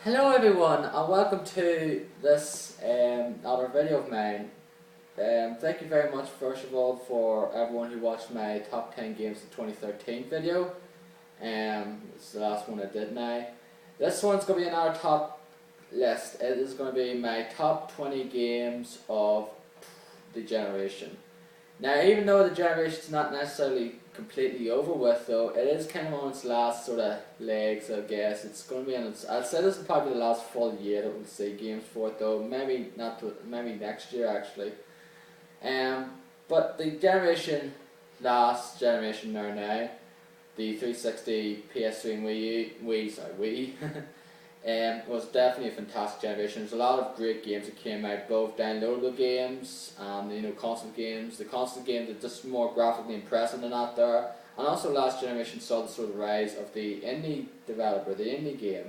Hello everyone and welcome to this other video of mine. Thank you very much first of all for everyone who watched my top 10 games in 2013 video. It's the last one I did now. This one's going to be in our top list. It is going to be my top 20 games of the generation. Now, even though the generation's not necessarily completely over with, though, it is kind of on its last sort of legs, I guess. It's going to be on its. I'd say this is probably the last full year that we'll see games for it, though. Maybe not. Maybe next year actually. But the last generation there now, the 360, PS3, and Wii, was definitely a fantastic generation. There's a lot of great games that came out, both downloadable games and console games. The console games are just more graphically impressive than that there. And also last generation saw the sort of rise of the indie developer, the indie game.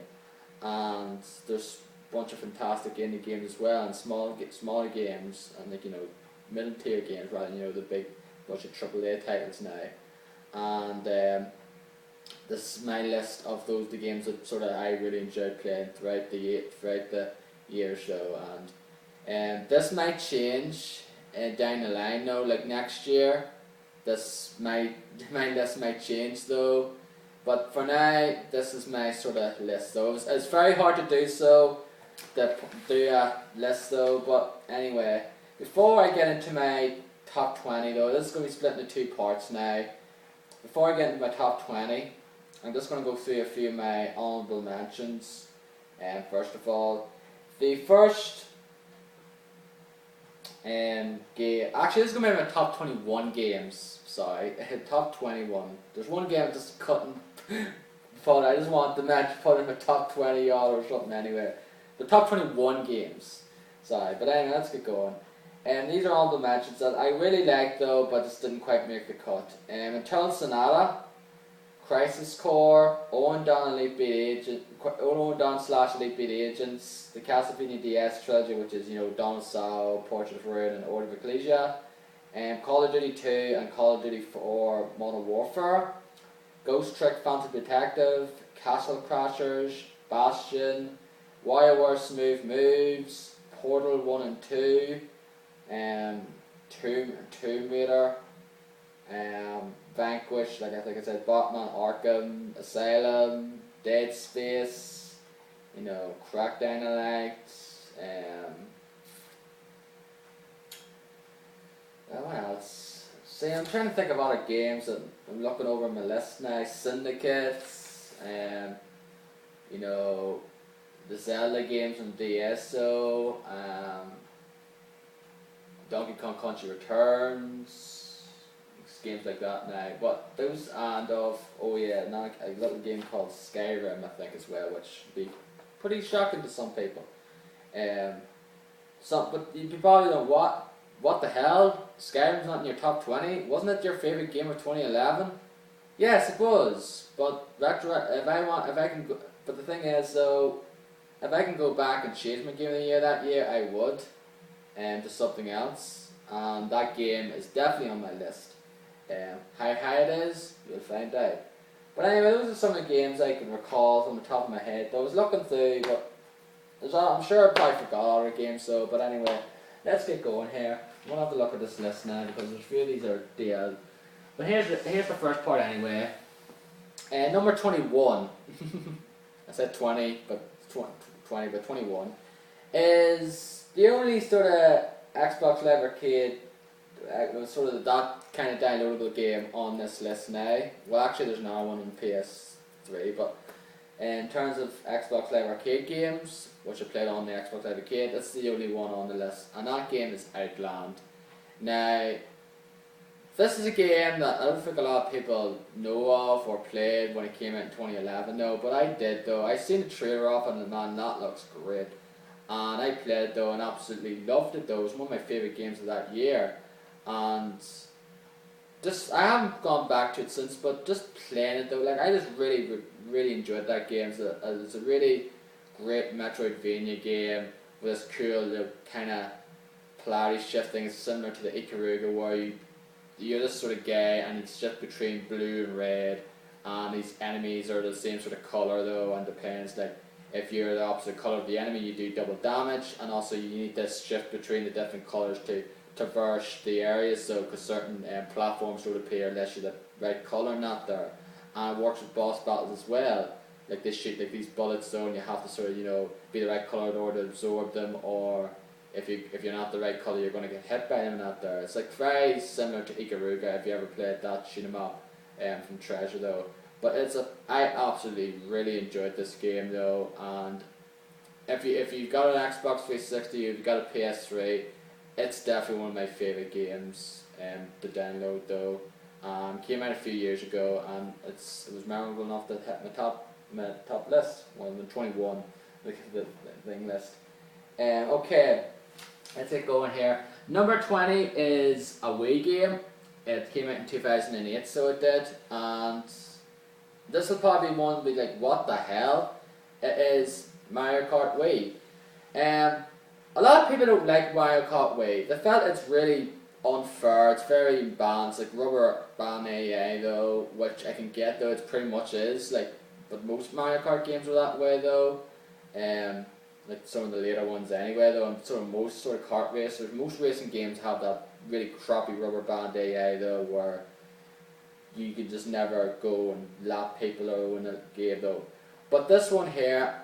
And there's a bunch of fantastic indie games as well, and smaller games, and middle tier games rather than the big bunch of AAA titles now. And this is my list of the games that I really enjoyed playing throughout the year or so, and this might change down the line though. Like next year, my list might change though. But for now, this is my sort of list though. It's very hard to do a list though. But anyway, before I get into my top 20 though, this is going to be split into two parts now. Before I get into my top 20, I'm just going to go through a few of my honourable mentions. First of all, the first game, actually this is going to be my top 21 games, sorry, top 21. There's one game I just couldn't, but I just want to put in my top 20 or something anyway. The top 21 games, sorry, but anyway, let's get going. These are all the mentions that I really liked though, but just didn't quite make the cut. Eternal Sonata, Crisis Core, Owen Don Elite Beat Agent, / Elite Beat Agents, the Castlevania DS trilogy, which is Donald Sao, Portrait of Ruin, and Order of Ecclesia, Call of Duty 2 and Call of Duty 4 Modern Warfare, Ghost Trick Phantom Detective, Castle Crashers, Bastion, WarioWare Smooth Moves, Portal 1 and 2, Tomb Raider, Vanquish, like I think I said, Batman Arkham Asylum, Dead Space, Crackdown Elite, what else? See, I'm trying to think of other games that I'm looking over my list now. Syndicates, the Zelda games on DSO, Donkey Kong Country Returns, games like that now. But those a little game called Skyrim I think as well, which would be pretty shocking to some people. But you probably know what the hell? Skyrim's not in your top 20? Wasn't it your favourite game of 2011? Yes, it was. But the thing is though, if I can go back and change my game of the year that year, I would, to something else. And that game is definitely on my list. How high it is, you'll find out. But anyway, those are some of the games I can recall from the top of my head. I was looking through, but I'm sure I probably forgot other games though. But anyway, let's get going here. I'm going to have to look at this list now because there's a few of these are DL. But here's the first part anyway. Number 21, I said 20, but 21, is the only sort of Xbox Live Arcade, sort of that kind of downloadable game on this list now. Well, actually there's another one on PS3, but in terms of Xbox Live Arcade games, which I played on the Xbox Live Arcade, that's the only one on the list, and that game is Outland. Now, this is a game that I don't think a lot of people know of or played when it came out in 2011 though, but I did though. I seen the trailer off and man, that looks great. And I played it though and absolutely loved it though. It was one of my favourite games of that year. And I haven't gone back to it since, but just playing it though, like I just really enjoyed that game. It's a really great Metroidvania game with this cool kind of polarity shifting, similar to the Ikaruga, where you're this sort of guy and it's just between blue and red, and these enemies are the same sort of colour though, and the planets like if you're the opposite colour of the enemy, you do double damage, and also you need to shift between the different colours to traverse the areas. So, because certain platforms don't appear unless you're the right colour not there, and it works with boss battles as well. Like they shoot like these bullets, though, and you have to sort of be the right colour in order to absorb them, or if you're not the right colour, you're going to get hit by them not there. It's like very similar to Ikaruga if you ever played that shoot 'em up from Treasure though. But I absolutely really enjoyed this game though, and if you've got an Xbox 360, if you've got a PS3, it's definitely one of my favourite games to download though. Came out a few years ago, and it was memorable enough to hit my top list, well, the 21, the thing list. Okay, let's get going here. Number 20 is a Wii game. It came out in 2008, so it did, and this will probably one be like, what the hell? It is Mario Kart Wii. A lot of people don't like Mario Kart Wii. They felt it's really unfair. It's very balanced, like rubber band AA though, which I can get though. It pretty much is like, but most Mario Kart games are that way though. Like some of the later ones anyway though, and sort of most sort of kart racers, most racing games have that really crappy rubber band AA though, where you can just never go and lap people or win a game though. But this one here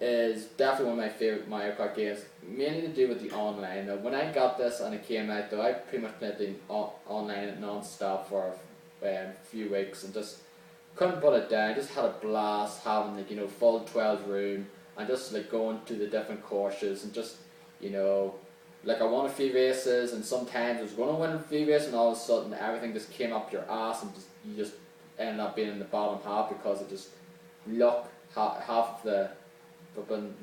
is definitely one of my favourite Mario Kart games, mainly to do with the online though. When I got this and it came out though, I pretty much played the online non-stop for a few weeks and just couldn't put it down. Just had a blast having like full 12 room and just like going to the different courses and just like I won a few races, and sometimes I was going to win a few races, and all of a sudden everything just came up your ass, and you just ended up being in the bottom half because of just luck. Half of the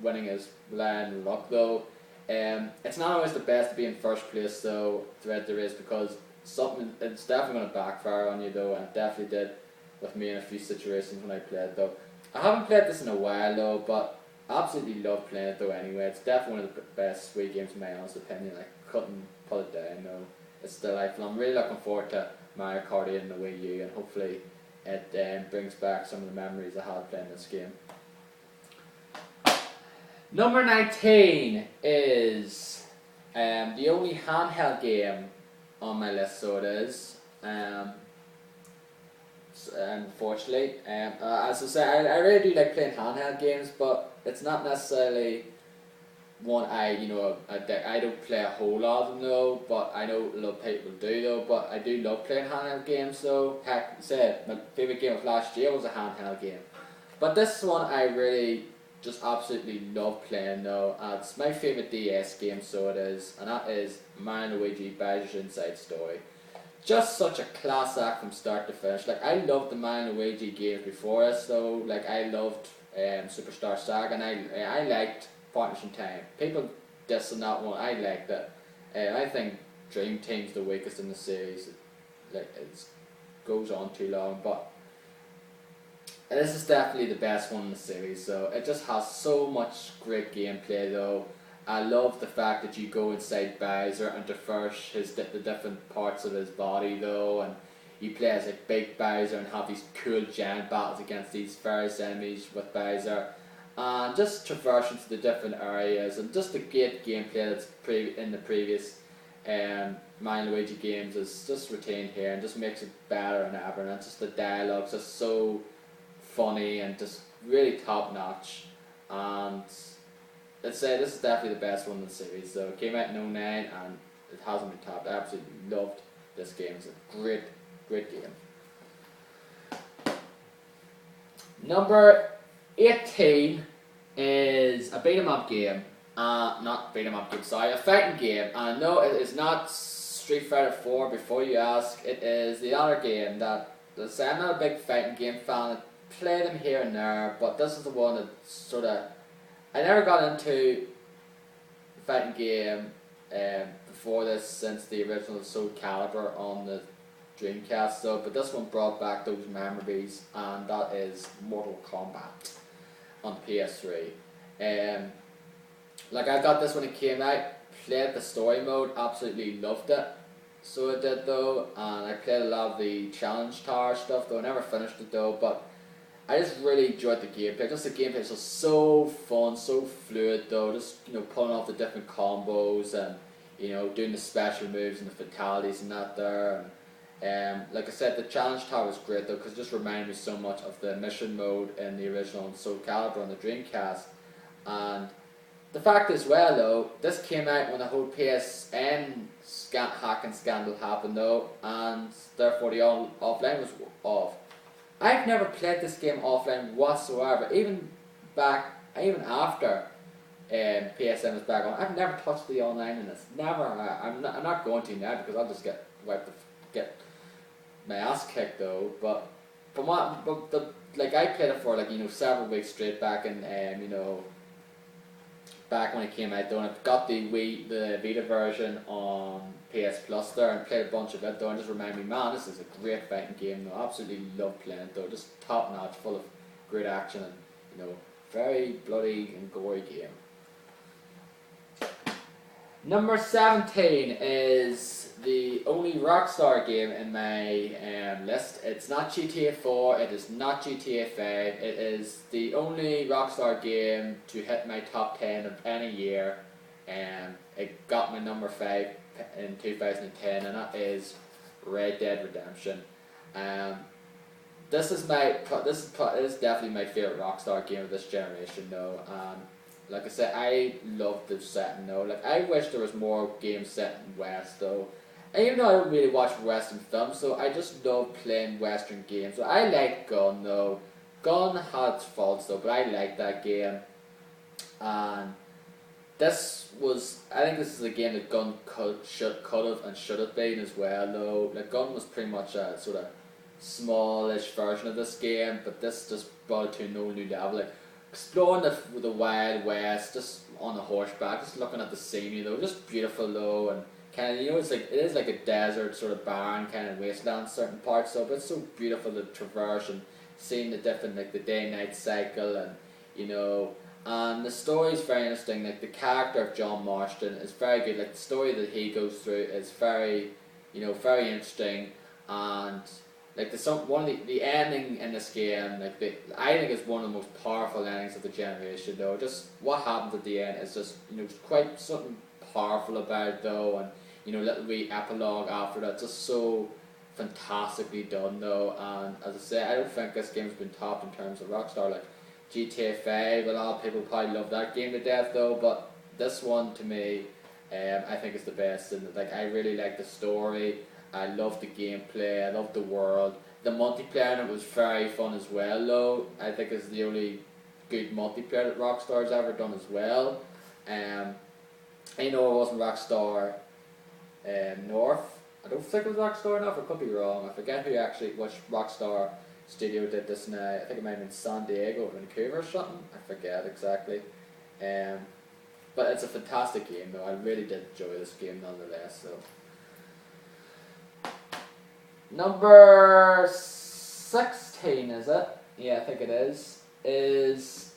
winning is relying on luck though. It's not always the best to be in first place though throughout the race, because it's definitely going to backfire on you though, and it definitely did with me in a few situations when I played though. I haven't played this in a while though, but absolutely love playing it though anyway. It's definitely one of the best Wii games in my honest opinion. I couldn't put it down though. It's delightful. I'm really looking forward to Mario Kart 8 and the Wii U, and hopefully it brings back some of the memories I had playing this game. Number 19 is the only handheld game on my list, so it is. Unfortunately, as I say, I really do like playing handheld games, but it's not necessarily one I don't play a whole lot of them though, but I know a lot of people do though, but I do love playing handheld games though. Heck, say my favourite game of last year was a handheld game, but this one I really just absolutely love playing though. It's my favourite DS game, so it is, and that is Mario & Luigi Bowser's Inside Story. Just such a class act from start to finish. Like I loved the Mario & Luigi games before this though. Like I loved Superstar Saga, and I liked Partners in Time. People dissing that one, I liked it. I think Dream Team's the weakest in the series. Like it goes on too long, but this is definitely the best one in the series. So it just has so much great gameplay though. I love the fact that you go inside Bowser and traverse the different parts of his body though, and you play as like big Bowser and have these cool giant battles against these various enemies with Bowser, and just traversing to the different areas, and just the great gameplay that's in the previous Mario & Luigi games is just retained here and just makes it better than ever, and just the dialogue's just so funny and just really top notch. And let's say this is definitely the best one in the series. So it came out in 2009 and it hasn't been topped. I absolutely loved this game. It's a great game. Number 18 is a beat 'em up game. Not beat 'em up game, sorry, a fighting game. And no, it is not Street Fighter 4 before you ask. It is the other game that, let's say I'm not a big fighting game fan. I play them here and there, but this is the one that sort of, I never got into the fighting game before this since the original Soul Calibur on the Dreamcast though, but this one brought back those memories, and that is Mortal Kombat on PS3. Like I got this when it came out, played the story mode, absolutely loved it. So I did though, and I played a lot of the challenge tower stuff though. I never finished it though, but I just really enjoyed the gameplay. Just the gameplay is just so fun, so fluid though. Just pulling off the different combos and doing the special moves and the fatalities and that there. And like I said, the challenge tower was great though because it just reminded me so much of the mission mode in the original Soul Calibur on the Dreamcast. And the fact as well though, this came out when the whole PSN hacking scandal happened though, and therefore the offline was off. I've never played this game offline whatsoever, even after PSN was back on. I've never touched the online in this. Never. I'm not going to now because I'll just get get my ass kicked though. But I played it for several weeks straight back in back when it came out though, and I got the Vita version on PS Plus there and played a bunch of it though, and just reminded me, man, this is a great fighting game though. Absolutely love playing it though, just top notch, full of great action and very bloody and gory game. Number 17 is the only Rockstar game in my list. It's not GTA 4, it is not GTA 5, it is the only Rockstar game to hit my top 10 of any year. It got my number 5 in 2010, and that is Red Dead Redemption. This is definitely my favourite Rockstar game of this generation though. Like I said, I love the setting though. Like, I wish there was more games set in West though. And even though I don't really watch Western films, so I just love playing Western games. So I like Gun though. Gun had its faults though, but I like that game. And I think this is a game that Gun could have and should have been as well though. Like, Gun was pretty much a sort of smallish version of this game, but this just brought it to a whole new level. Like, exploring the Wild West, just on a horseback, just looking at the scenery though, just beautiful though, and kind of it is like a desert sort of barren kind of wasteland certain parts though, but it's so beautiful to traverse and seeing the different the day night cycle and and the story is very interesting. Like, the character of John Marston is very good. Like, the story that he goes through is very very interesting, and like the ending in this game, I think is one of the most powerful endings of the generation though. Just what happens at the end is just quite something powerful about it though, and little wee epilogue after that, just so fantastically done though. And as I say, I don't think this game's been topped in terms of Rockstar. Like GTA 5, a lot of people probably love that game to death though, but this one to me, I think is the best. And I really like the story. I love the gameplay, I love the world. The multiplayer in it was very fun as well though. I think it's the only good multiplayer that Rockstar's ever done as well. It wasn't Rockstar North. I don't think it was Rockstar North, I could be wrong. I forget which Rockstar studio did this now. I think it might have been San Diego or Vancouver or something. I forget exactly. But it's a fantastic game though. I really did enjoy this game nonetheless. So. Number 16, is it? Yeah, I think it is. Is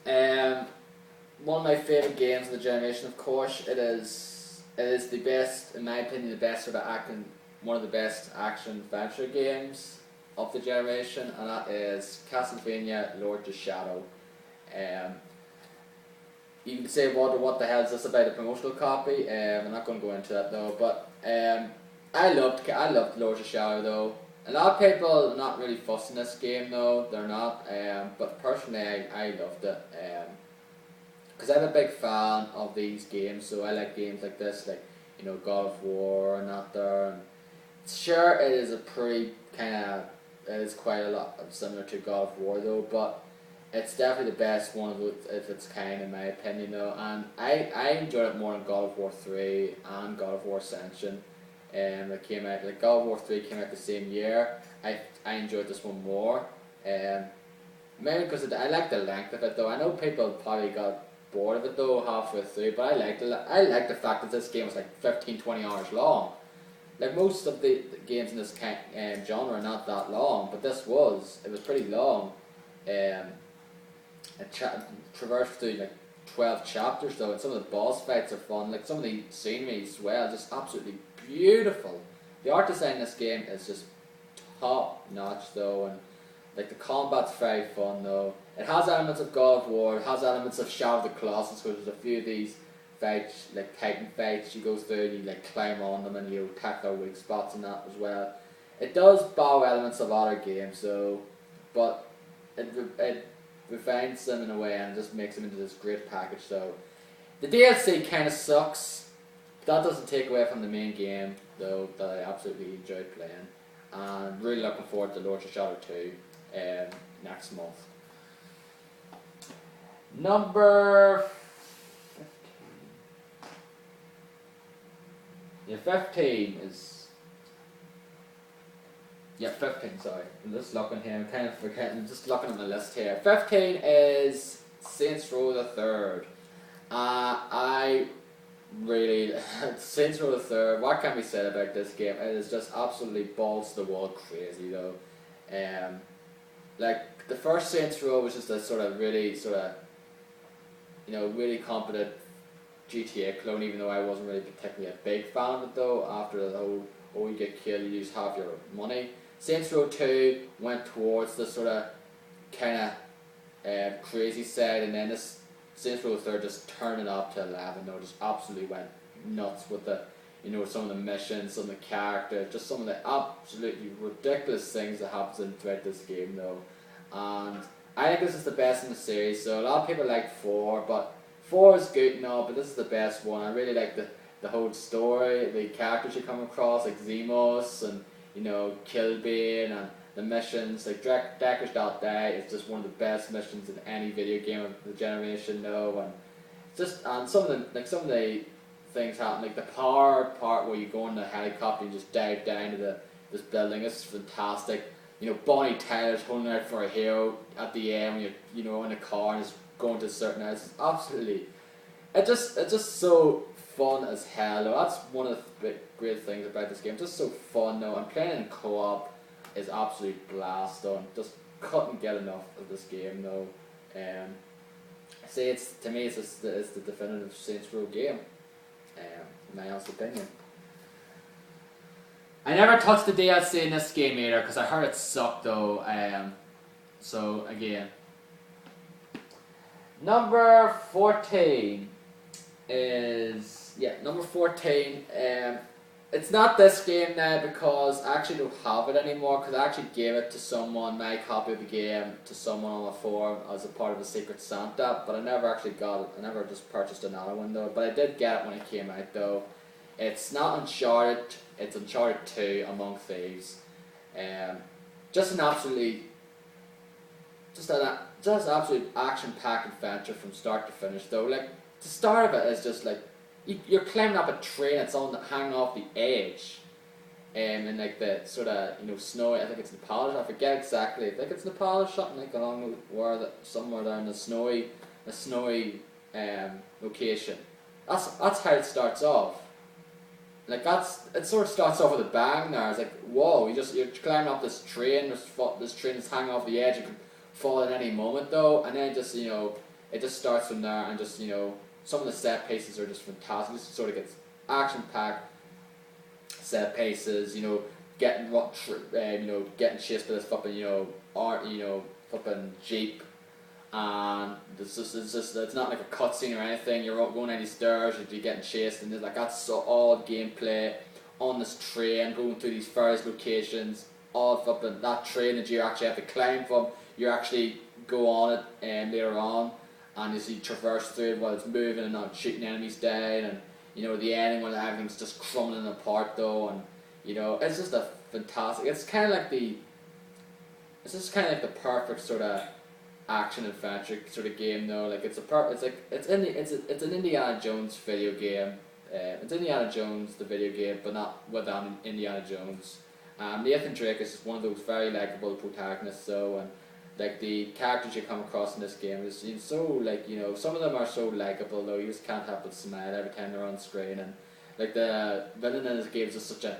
one of my favourite games of the generation. Of course, it is the best, in my opinion, the best sort of one of the best action adventure games of the generation, and that is Castlevania Lord of Shadow. You can say, what the hell is this about a promotional copy? I'm not going to go into that though, but I loved Lord of Shadow though. A lot of people are not really fussing this game though, they're not, but personally I loved it, because I'm a big fan of these games, so I like games like this, like God of War and that there, and sure it is it is quite a lot similar to God of War though, but it's definitely the best one of its kind in my opinion though, and I enjoyed it more than God of War 3 and God of War Ascension. That came out, like God of War 3 came out the same year. I enjoyed this one more, mainly because I like the length of it though. I know people probably got bored of it though halfway through, but I like the fact that this game was like 15-20 hours long. Like most of the games in this genre are not that long, but it was pretty long. It traversed through like 12 chapters though, and some of the boss fights are fun. Like some of the scenery as well, just absolutely beautiful. The art design in this game is just top notch though, and Like the combat's very fun though. It has elements of God of War. It has elements of Shadow of the Colossus, which is a few of these fights, like Titan fights. You go through and you like climb on them and you attack their weak spots and that as well. It does borrow elements of other games, so, but it refines them in a way and just makes them into this great package. So the DLC kind of sucks. That doesn't take away from the main game though, that I absolutely enjoyed playing. And really looking forward to Lords of Shadow 2 next month. Number 15 is... Yeah, 15, sorry. I'm just looking here, I'm kind of forgetting, I'm just looking at my list here. 15 is Saints Row the Third. I really... Saints Row the Third, what can be said about this game? It is just absolutely balls to the wall crazy though. Like, the first Saints Row was just a really competent GTA clone, even though I wasn't really particularly a big fan of it though, after the whole, oh you get killed, you lose half your money. Saints Row 2 went towards the sort of kind of crazy side, and then this Saints Row 3 just turned it up to 11 though, just absolutely went nuts with the, some of the missions, some of the characters, just some of the absolutely ridiculous things that happen throughout this game though. And I think this is the best in the series, so a lot of people like 4, but 4 is good and all, but this is the best one. I really like the whole story, the characters you come across, like Zemos and, Killbane, and the missions, like Deckers Don't Die is just one of the best missions in any video game of the generation now, and some of the things happen, like the power part where you go in the helicopter and just dive down to this building. It's fantastic. Bonnie Tyler's holding out for a hero at the end when you're in a car and just going to a certain house. It's absolutely, it's just so fun as hell. That's one of the great things about this game. It's just so fun though, and playing in co-op is absolute blast though. Just couldn't get enough of this game though. To me it's the definitive Saints Row game. In my honest opinion. I never touched the DLC in this game either because I heard it sucked though. So again, number 14 is number 14. It's not this game now because I actually don't have it anymore, because I actually gave it to someone, my copy of the game, to someone on the forum as a part of a Secret Santa, but I never actually got it. I never just purchased another one though, but I did get it when it came out though. It's not Uncharted, it's Uncharted 2 Among Thieves. Just an absolute action-packed adventure from start to finish though. Like, the start of it is just like, you're climbing up a train that's hanging off the edge, and like the sort of snowy. I think it's Nepal. I forget exactly. I think it's Nepal or something like along somewhere there in the snowy location. That's how it starts off. Like it sort of starts off with a bang there. It's like, whoa, you're climbing up this train. This train is hanging off the edge. It could fall at any moment though, and then just it just starts from there, and just some of the set pieces are just fantastic. This sort of gets action-packed set pieces. Getting chased by this fucking jeep, and it's not like a cutscene or anything. You're going down these stairs, you're getting chased, and that's all gameplay on this train, going through these various locations. All fucking that train that you actually have to climb from. You actually go on it later on, and you traverse through it while it's moving and not shooting enemies down, and the ending when everything's just crumbling apart though, and it's just a fantastic. It's kind of like the perfect sort of action adventure sort of game though. Like it's an Indiana Jones video game. It's Indiana Jones the video game, but not without Indiana Jones. Nathan Drake is just one of those very likable protagonists though, and like the characters you come across in this game is so some of them are so likable though, you just can't help but smile every time they're on screen. And like the villain in this game is just such a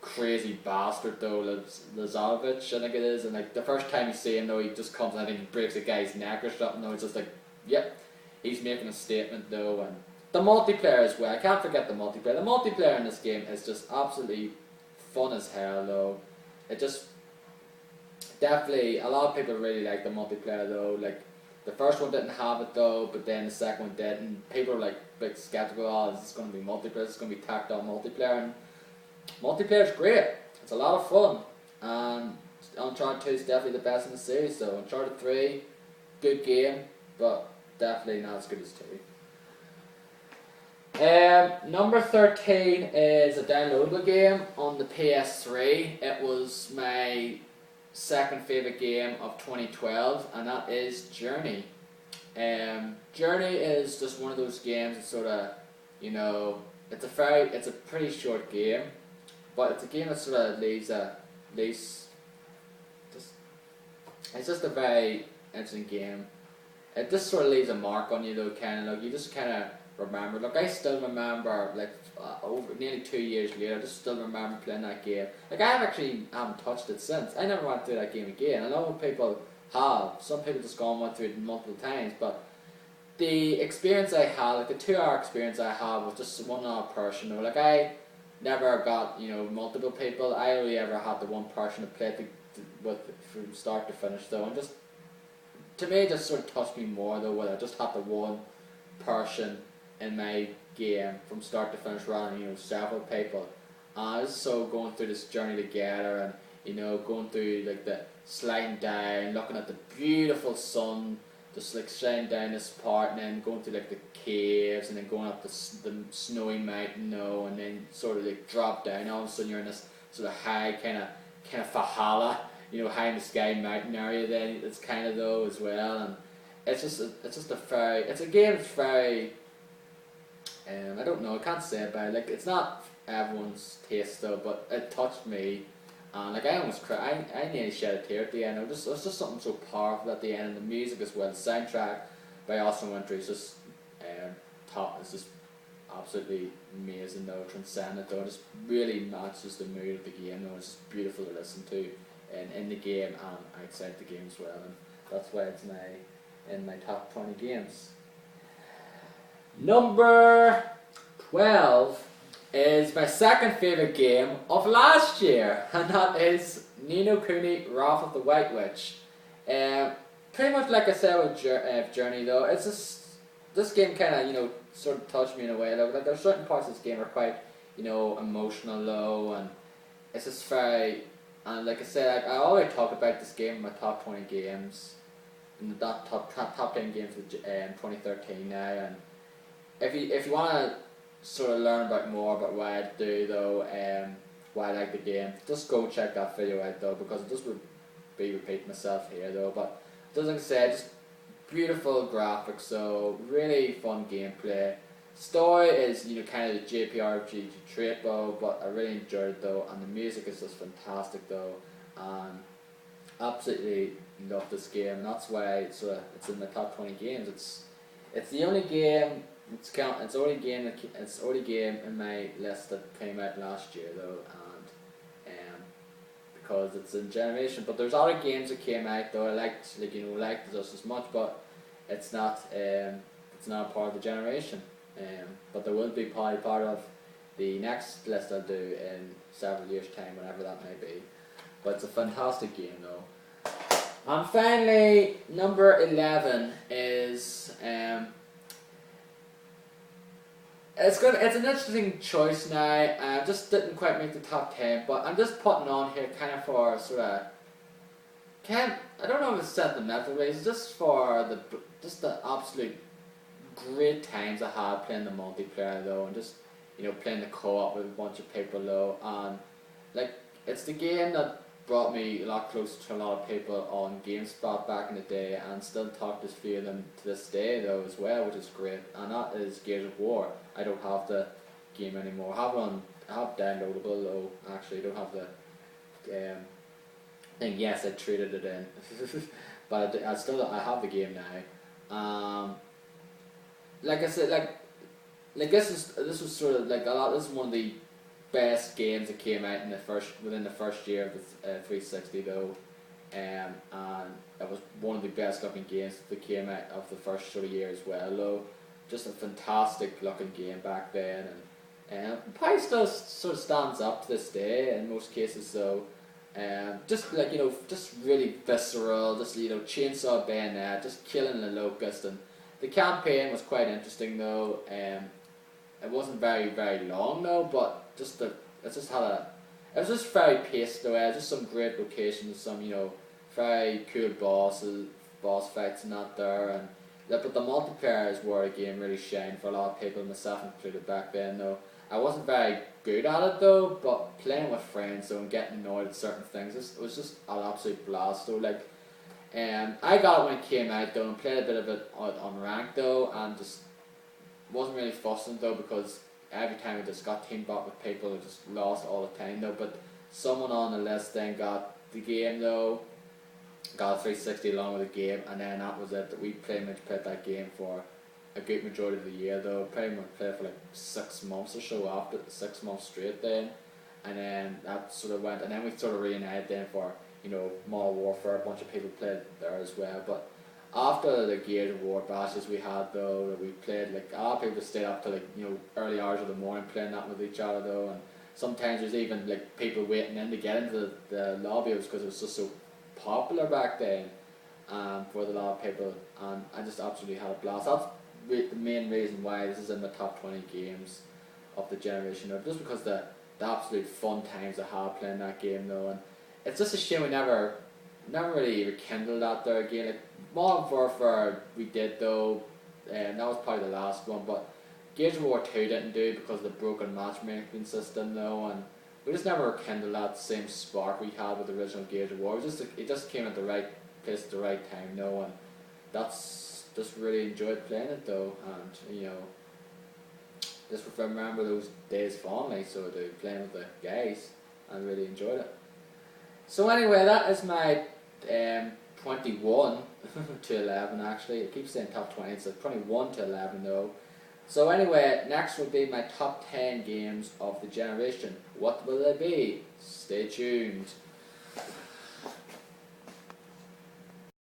crazy bastard though, Lazovich I think it is, and like the first time you see him though, he just comes and I think he breaks a guy's neck or something though. It's just like, yep, he's making a statement though. And the multiplayer as well, I can't forget the multiplayer. The multiplayer in this game is just absolutely fun as hell though. It just definitely, a lot of people really like the multiplayer though. Like, the first one didn't have it though, but then the second one did, and people are like big skeptical. Oh, this is going to be multiplayer. This is going to be tacked on multiplayer, and multiplayer is great. It's a lot of fun, and Uncharted 2 is definitely the best in the series. So Uncharted 3, good game, but definitely not as good as 2. Number 13 is a downloadable game on the PS3. It was my second favourite game of 2012, and that is Journey. Journey is just one of those games that sort of, you know, it's a pretty short game, but it's a game that sort of it's just a very interesting game. It just sort of leaves a mark on you though, kind of like you just kind of remember. Like I still remember, like over nearly 2 years later, I just still remember playing that game. Like I haven't touched it since. I never went through that game again. I know people have. Some people just gone went through it multiple times, but the experience I had, like the 2 hour experience I had, was just one other person. Like I never got multiple people. I only ever had the one person to play with from start to finish though, and just to me it just sort of touched me more though, where I just had the one person in my game from start to finish rather than several people. I was so going through this journey together, and going through like the sliding down, looking at the beautiful sun just like shining down this part, and then going through like the caves, and then going up the snowy mountain, and then sort of like drop down. All of a sudden you're in this sort of high kind of Valhalla, high in the sky mountain area. Then it's kind of though as well, and it's just a game that's very. I don't know. I can't say about it. Like it's not everyone's taste though, but it touched me. Like I almost cried. I nearly shed a tear at the end. It was just something so powerful at the end, and the music as well. The soundtrack by Austin Wintory is just top. It's just absolutely amazing though, transcendent though. It just really matches the mood of the game though. It's just beautiful to listen to, in the game and outside the game as well. And that's why it's in my top 20 games. Number 12 is my second favourite game of last year, and that is Ni no Kuni Wrath of the White Witch. Pretty much like I said with Journey though, it's just, this game kind of, sort of touched me in a way. Like there's certain parts of this game are quite, emotional though, and it's just very, and like I said, I always talk about this game in my top 20 games, in the top 10 games of 2013 now, and if you want to sort of learn more about what I do though, why I like the game, just go check that video out though, because it just would be repeating myself here though. But just like I said, just beautiful graphics, so really fun gameplay. Story is kind of the JPRPG trait though, but I really enjoyed it though, and the music is just fantastic though, and absolutely love this game, and that's why it's in the top 20 games. It's the only game. It's the only game in my list that came out last year though, and because it's in generation. But there's other games that came out though I liked just as much, but it's not part of the generation. But there will be probably part of the next list I'll do in several years' time, whenever that may be. But it's a fantastic game though. And finally, number 11 is It's an interesting choice now. I just didn't quite make the top 10, but I'm just putting on here kind of for sort of, I don't know if it's sentimental reasons, just for the absolute great times I had playing the multiplayer though, and just playing the co-op with a bunch of people though, and like it's the game that brought me a lot closer to a lot of people on GameSpot back in the day, and still talk to a few of them to this day though as well, which is great. And that is Gears of War. I don't have the game anymore. I have downloadable though. Actually, I don't have the thing. Yes, I traded it in, but I have the game now. Like I said, like this was sort of like this is one of the best games that came out within the first year of the 360 though, and it was one of the best looking games that came out of the first sort of year as well though. Just a fantastic looking game back then, and probably still sort of stands up to this day in most cases though. Just like, just really visceral, just, chainsaw bayonet, just killing the locust. And the campaign was quite interesting though. It wasn't very very long though, but it just had a, it was just very paced though. Just some great locations, some, very cool boss fights and that there. And but the multiplayer is where the game really shined for a lot of people, myself included back then though. I wasn't very good at it though, but playing with friends though and getting annoyed at certain things, it was just an absolute blast though. Like, I got it when it came out though, and played a bit of it on ranked though, and just wasn't really fussing though, because every time I just got teamed up with people, I just lost all the time though. But someone on the list then got the game though, got a 360 along with the game, and then that was it. That we pretty much played that game for a good majority of the year though. Pretty much played for like 6 months or so after, 6 months straight then, and then that sort of went, and then we sort of reunited then for, Modern Warfare. A bunch of people played there as well. But after the Gears of War bashes we had though, that we played, like, a lot of people stayed up to, like, early hours of the morning playing that with each other though. And sometimes there's even like people waiting in to get into the lobby, because it was just so popular back then, for a lot of people. And I just absolutely had a blast. That's the main reason why this is in the top 20 games of the generation, just because the absolute fun times I had playing that game though. And it's just a shame we never really rekindled that there again. Like, Modern Warfare we did though, and that was probably the last one. But Gears of War 2 didn't do, because of the broken matchmaking system though, and we just never rekindled that same spark we had with the original Gears of War. It just came at the right place at the right time though, and that's just really enjoyed playing it though. And just remember those days fondly, so I do, playing with the guys, and really enjoyed it. So anyway, that is my 21 to 11 actually. It keeps saying top 20, it's 21 to 11 though. So anyway, next will be my top 10 games of the generation. What will they be? Stay tuned.